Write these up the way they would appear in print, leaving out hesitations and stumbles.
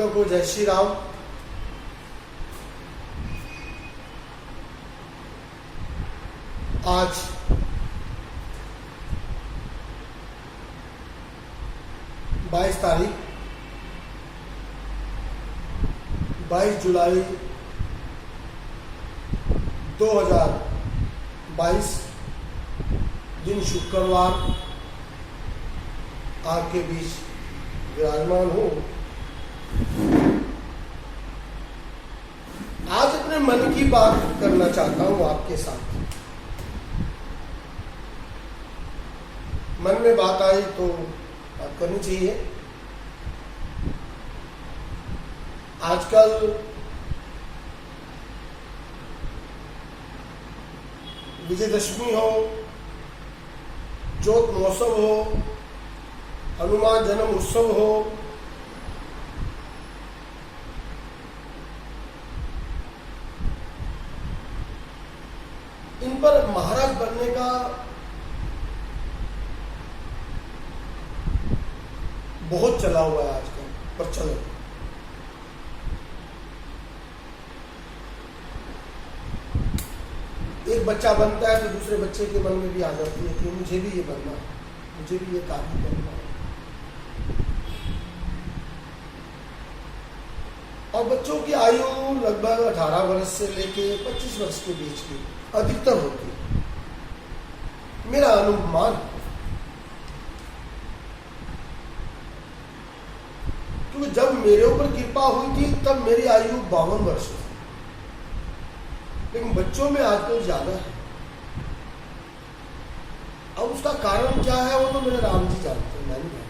भक्तों को जय श्री राम। आज 22 तारीख 22 जुलाई 2022 दिन शुक्रवार आपके बीच विराजमान हूँ। आज अपने मन की बात करना चाहता हूँ आपके साथ। मन में बात आई तो बात करनी चाहिए। आजकल विजयदशमी हो, ज्योत महोत्सव हो, हनुमान जन्म उत्सव हो, इन पर महाराज बनने का बहुत चला हुआ है आजकल प्रचलन। एक बच्चा बनता है तो दूसरे बच्चे के मन में भी आ जाती है कि मुझे भी ये बनना है, मुझे भी ये कार्य करना है। और बच्चों की आयु लगभग 18 वर्ष से लेके 25 वर्ष के बीच की अधिकतर होती है, मेरा अनुमान। क्योंकि जब मेरे ऊपर कृपा हुई थी तब मेरी आयु 52 वर्ष थी, लेकिन बच्चों में आजकल ज्यादा है। अब उसका कारण क्या है वो तो मेरे राम जी जानते हैं, मैं नहीं जानता।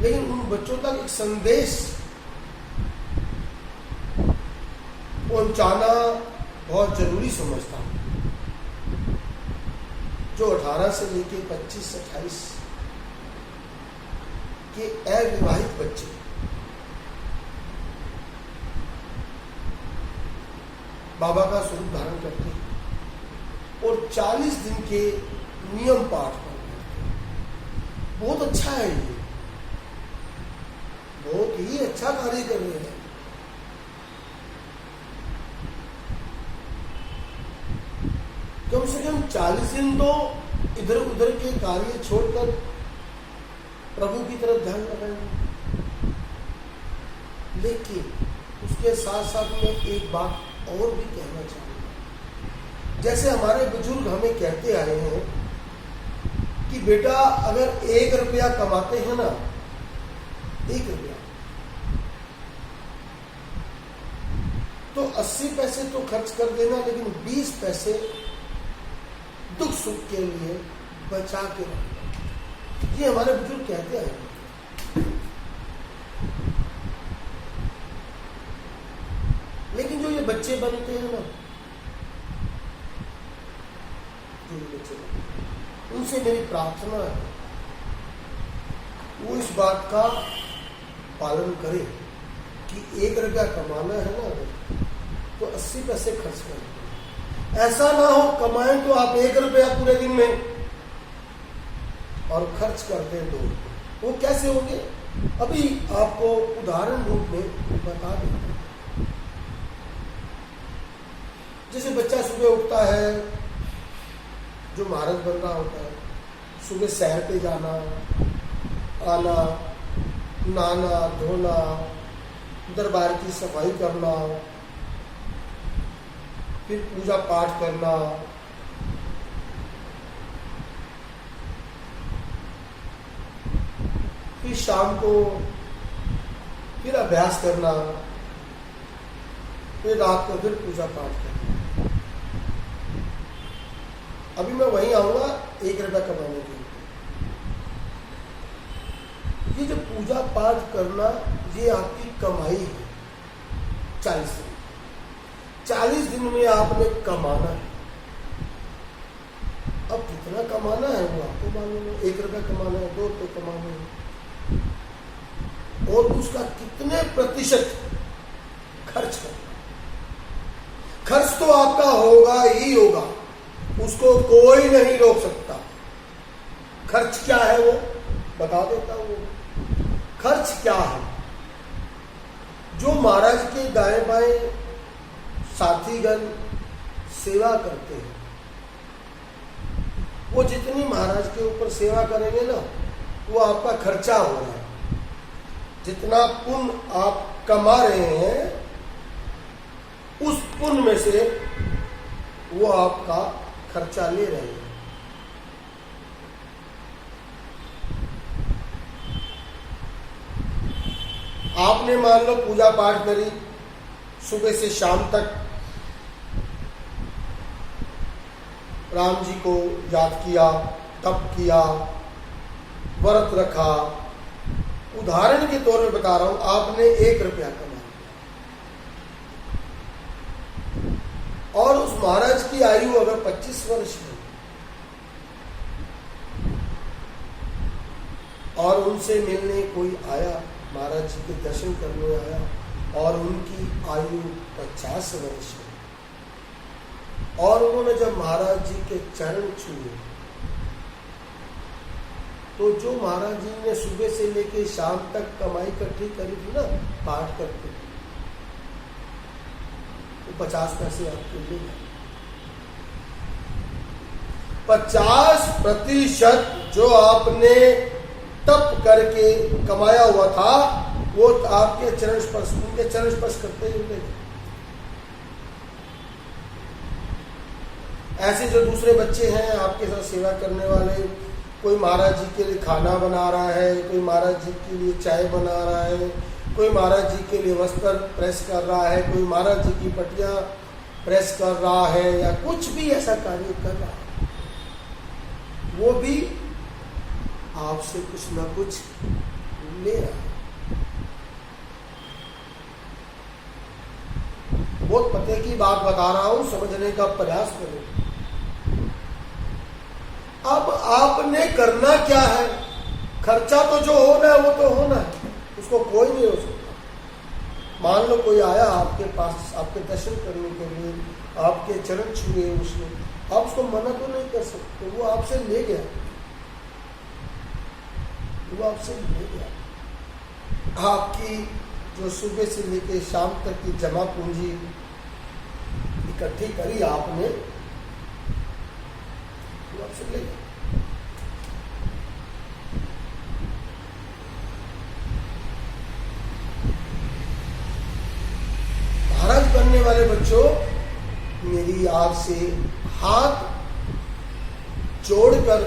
लेकिन उन बच्चों तक एक संदेश पहुंचाना बहुत जरूरी समझता हूं। जो 18 से लेके 25-28 के अविवाहित बच्चे बाबा का स्वरूप धारण करते हैं और 40 दिन के नियम पाठ करते हैं। बहुत अच्छा है, ये बहुत ही अच्छा कार्य कर रहे हैं। कम से कम 40 दिन तो इधर उधर के कार्य छोड़कर प्रभु की तरफ ध्यान लगाएंगे। लेकिन उसके साथ साथ में एक बात और भी कहना चाहूंगा। जैसे हमारे बुजुर्ग हमें कहते आए हैं कि बेटा अगर 1 रुपया कमाते हैं ना, 1 रुपया, तो 80 पैसे तो खर्च कर देना, लेकिन 20 पैसे दुख सुख के लिए बचा के रखना। ये हमारे बुजुर्ग कहते हैं। लेकिन जो ये बच्चे बनते हैं ना, जो ये बच्चे बनते हैं, उनसे मेरी प्रार्थना है वो इस बात का पालन करें कि 1 रुपया कमाना है ना तो 80 पैसे खर्च करें। ऐसा ना हो कमाएं तो आप 1 रुपया पूरे दिन में और खर्च करते हैं 2 रुपये। वो कैसे होंगे अभी आपको उदाहरण रूप में बता दें। जैसे बच्चा सुबह उठता है, जो महाराज बन रहा होता है, सुबह सैर पे जाना, आना, नहाना धोना, दरबार की सफाई करना, फिर पूजा पाठ करना, फिर शाम को फिर अभ्यास करना, फिर रात को फिर पूजा पाठ करना। अभी मैं वहीं आऊंगा 1 रुपया कमाने के लिए। ये जो पूजा पाठ करना ये आपकी कमाई है। 40 दिन में आपने कमाना है। अब कितना कमाना है वो आपको मालूम है। 1 रुपया कमाना है, 2 रुपये कमाना है, और उसका कितने प्रतिशत खर्च करना। खर्च तो आपका होगा ही होगा, उसको कोई नहीं रोक सकता। खर्च क्या है वो बता देता हूँ। खर्च क्या है? जो महाराज के दाएं बाएं साथीगण सेवा करते हैं, वो जितनी महाराज के ऊपर सेवा करेंगे ना, वो आपका खर्चा हो रहा है। जितना पुण्य आप कमा रहे हैं, उस पुण्य में से वो आपका खर्चा ले रहे हैं। आपने मान लो पूजा पाठ करी, सुबह से शाम तक राम जी को याद किया, तप किया, व्रत रखा। उदाहरण के तौर पे बता रहा हूं, आपने 1 रुपया कमाया और उस महाराज की आयु अगर 25 वर्ष है और उनसे मिलने कोई आया, महाराज जी के दर्शन करने आया और उनकी आयु 50 वर्ष है, और उन्होंने जब महाराज जी के चरण छुए, तो जो महाराज जी ने सुबह से लेकर शाम तक कमाई इकट्ठी करी थी ना पाठ करके, तो 50 पैसे आपके लिए 50% जो आपने तप करके कमाया हुआ था, वो आपके चरण स्पर्श, उनके चरण स्पर्श करते हुए। ऐसे जो दूसरे बच्चे हैं आपके साथ सेवा करने वाले, कोई महाराज जी के लिए खाना बना रहा है, कोई महाराज जी के लिए चाय बना रहा है, कोई महाराज जी के लिए वस्त्र प्रेस कर रहा है, कोई महाराज जी की पट्टियां प्रेस कर रहा है, या कुछ भी ऐसा कार्य कर रहा है, वो भी आपसे कुछ ना कुछ ले रहा है। बहुत पते की बात बता रहा हूं, समझने का प्रयास करें। अब आपने करना क्या है? खर्चा तो जो होना है वो तो होना है, उसको कोई नहीं हो सकता। मान लो कोई आया आपके पास आपके दर्शन करने के लिए, आपके चरण छुए उसने, आप उसको मना तो नहीं कर सकते, वो आपसे ले गया, वो आपसे ले गया। आपकी जो सुबह से लेकर शाम तक की जमा पूंजी इकट्ठी करी आपने, वो आपसे ले गया। महाराज बनने वाले बच्चों, मेरी आपसे हाथ जोड़कर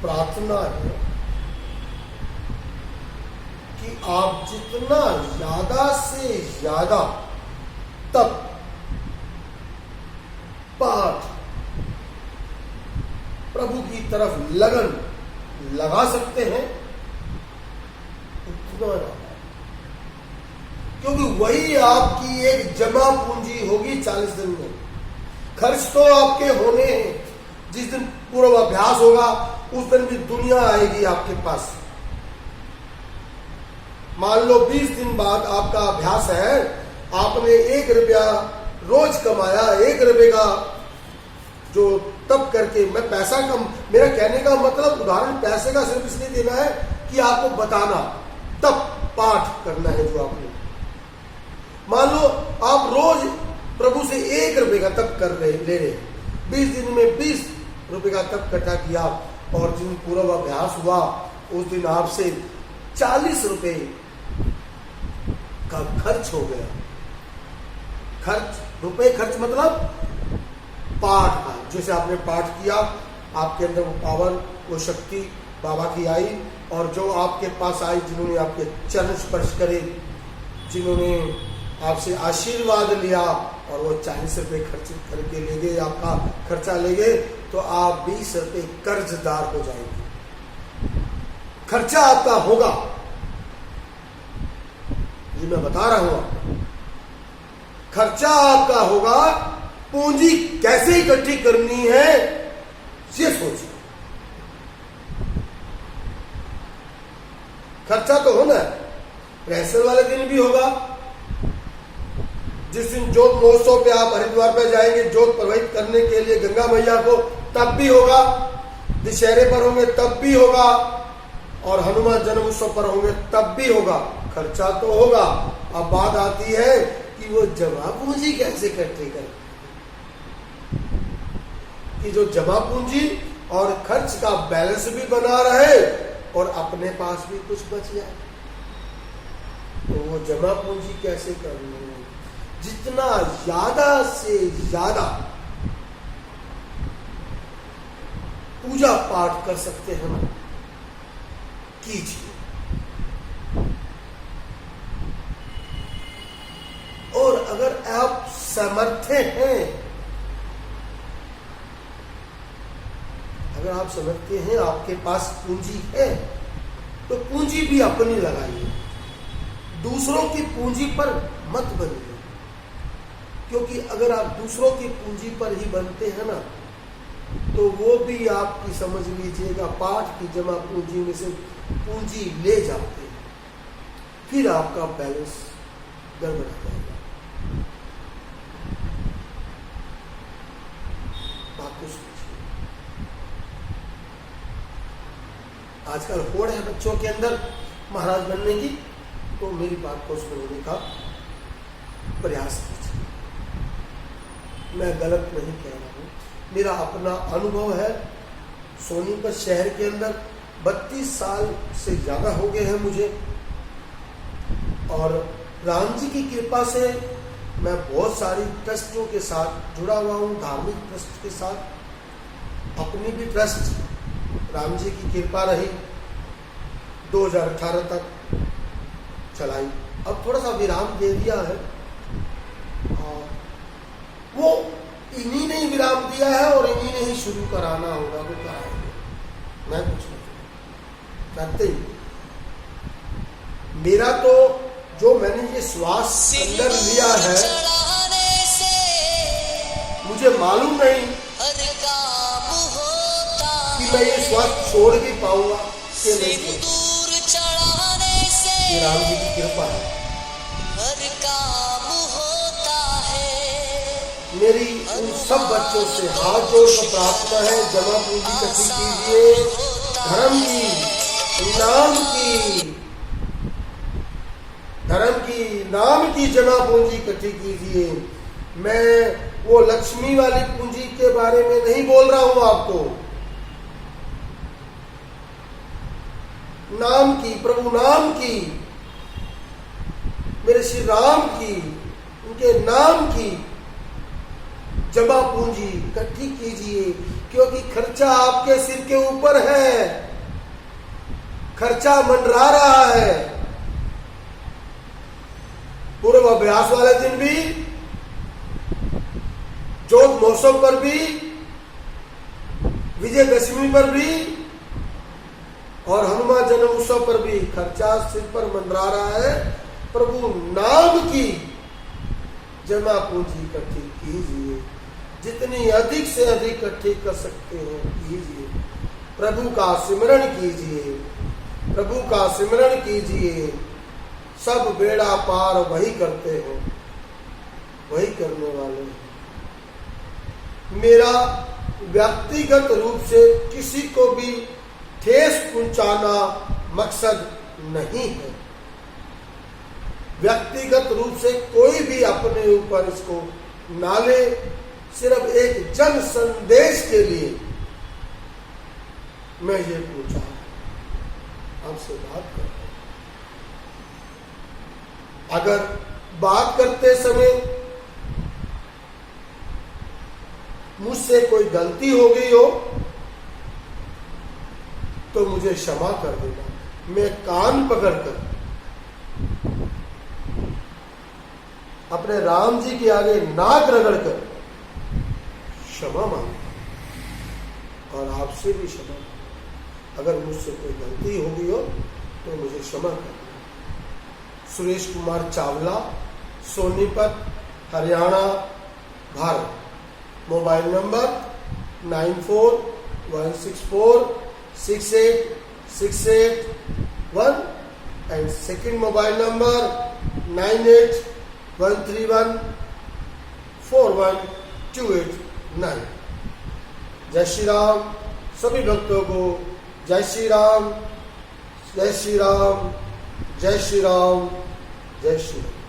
प्रार्थना है कि आप जितना ज्यादा से ज्यादा तप, पाठ, प्रभु की तरफ लगन लगा सकते हैं उतना ज्यादा, क्योंकि वही आपकी एक जमा पूंजी होगी 40 दिन में। खर्च तो आपके होने हैं, जिस दिन पूर्वाभ्यास होगा उस दिन भी दुनिया आएगी आपके पास। मान लो 20 दिन बाद आपका अभ्यास है, आपने 1 रुपया रोज कमाया, 1 रुपये का जो तब करके, मैं पैसा कम, मेरा कहने का मतलब उदाहरण पैसे का सिर्फ इसलिए देना है कि आपको बताना, तब पाठ करना है जो आपने। मान लो आप रोज प्रभु से 1 रुपये का तप कर रहे ले रहे, 20 दिन में 20 रुपये का तप इकट्ठा किया, और जिन पूर्वाभ्यास हुआ उस दिन आपसे 40 रुपये का खर्च हो गया। खर्च मतलब पाठ का, जैसे आपने पाठ किया, आपके अंदर वो पावर, वो शक्ति बाबा की आई, और जो आपके पास आई, जिन्होंने आपके चरण स्पर्श करे, जिन्होंने आपसे आशीर्वाद लिया, और वो 40 रुपये खर्च करके ले गए, आपका खर्चा ले गए, तो आप 20 रुपये कर्जदार हो जाएंगे। खर्चा आपका होगा, ये मैं बता रहा हूं आपको, खर्चा आपका होगा। पूंजी कैसे इकट्ठी करनी है ये सोचिए। खर्चा तो होना है, रिहर्सल वाले दिन भी होगा, जिस दिन जोत महोत्सव पे आप हरिद्वार पे जाएंगे जोत प्रवाहित करने के लिए गंगा मैया को, तब भी होगा। दशहरे पर होंगे तब भी होगा। और हनुमान जन्म उत्सव पर होंगे तब भी होगा, खर्चा तो होगा। अब बात आती है कि वो जमा पूंजी कैसे इकट्ठी करें, कि जो जमा पूंजी और खर्च का बैलेंस भी बना रहे और अपने पास भी कुछ बच जाए। तो वो जमा पूंजी कैसे करनी है? जितना ज्यादा से ज्यादा पूजा पाठ कर सकते हैं ना, कीजिए। और अगर आप समर्थ हैं, अगर आप समझते हैं आपके पास पूंजी है, तो पूंजी भी अपनी लगाइए, दूसरों की पूंजी पर मत बनिए। क्योंकि अगर आप दूसरों की पूंजी पर ही बनते हैं ना, तो वो भी आपकी, समझ लीजिएगा, पाठ की जमा पूंजी में से पूंजी ले जाते हैं, फिर आपका बैलेंस गड़बड़ा जाएगा। बात को समझिए। आजकल होड़ है बच्चों के अंदर महाराज बनने की, तो मेरी बात को सुनने का प्रयास कीजिए। मैं गलत नहीं कह रहा हूं, मेरा अपना अनुभव है। सोनीपत शहर के अंदर 32 साल से ज्यादा हो गए हैं मुझे, और राम जी की कृपा से मैं बहुत सारी ट्रस्टों के साथ जुड़ा हुआ हूँ, धार्मिक ट्रस्ट के साथ। अपनी भी ट्रस्ट राम जी की कृपा रही, 2018 तक चलाई। अब थोड़ा सा विराम दे दिया है, और वो इन्हीं ने विराम दिया है और इन्हीं ने ही शुरू कराना होगा तो कराएंगे। मैं कुछ नहीं करते ही। मेरा तो जो मैंने ये श्वास अंदर लिया है, मुझे मालूम नहीं कि मैं ये श्वास छोड़ भी पाऊंगा कि नहीं। ये राम जी की कृपा है। मेरी उन सब बच्चों से हाथ जोड़कर प्रार्थना है, जमा पूंजी इकट्ठी कीजिए, धर्म की नाम की जमा पूंजी इकट्ठी कीजिए। मैं वो लक्ष्मी वाली पूंजी के बारे में नहीं बोल रहा हूं आपको, नाम की, प्रभु नाम की, मेरे श्री राम की, उनके नाम की जमा पूंजी इकट्ठी कीजिए। क्योंकि खर्चा आपके सिर के ऊपर है, खर्चा मंडरा रहा है। पूर्व अभ्यास वाले दिन भी, जोत महोत्सव पर भी, विजयदशमी पर भी और हनुमान जन्म उत्सव पर भी खर्चा सिर पर मंडरा रहा है। प्रभु नाम की जमा पूंजी इकट्ठी कीजिए, जितनी अधिक से अधिक इकट्ठी कर सकते हैं कीजिए। प्रभु का सिमरण कीजिए, प्रभु का सिमरण कीजिए। सब बेड़ा पार वही करते हैं, वही करने वाले हैं। मेरा व्यक्तिगत रूप से किसी को भी ठेस पहुंचाना मकसद नहीं है। व्यक्तिगत रूप से कोई भी अपने ऊपर इसको ना ले, सिर्फ एक जन संदेश के लिए मैं ये पूछा, आपसे बात करता हूं। अगर बात करते समय मुझसे कोई गलती हो गई हो तो मुझे क्षमा कर देना। मैं कान पकड़कर अपने राम जी के आगे नाक रगड़कर क्षमा मांगता और आपसे भी क्षमा। अगर मुझसे कोई गलती हो गई हो तो मुझे क्षमा कर देना। Suresh Kumar Chawla, Sonipat, Haryana, Bharat. Mobile number 9416468681 and second mobile number 9813141289। जय श्री राम। सभी भक्तों को जय श्री राम, जय श्री राम, जय श्री राम, जय श्री राम।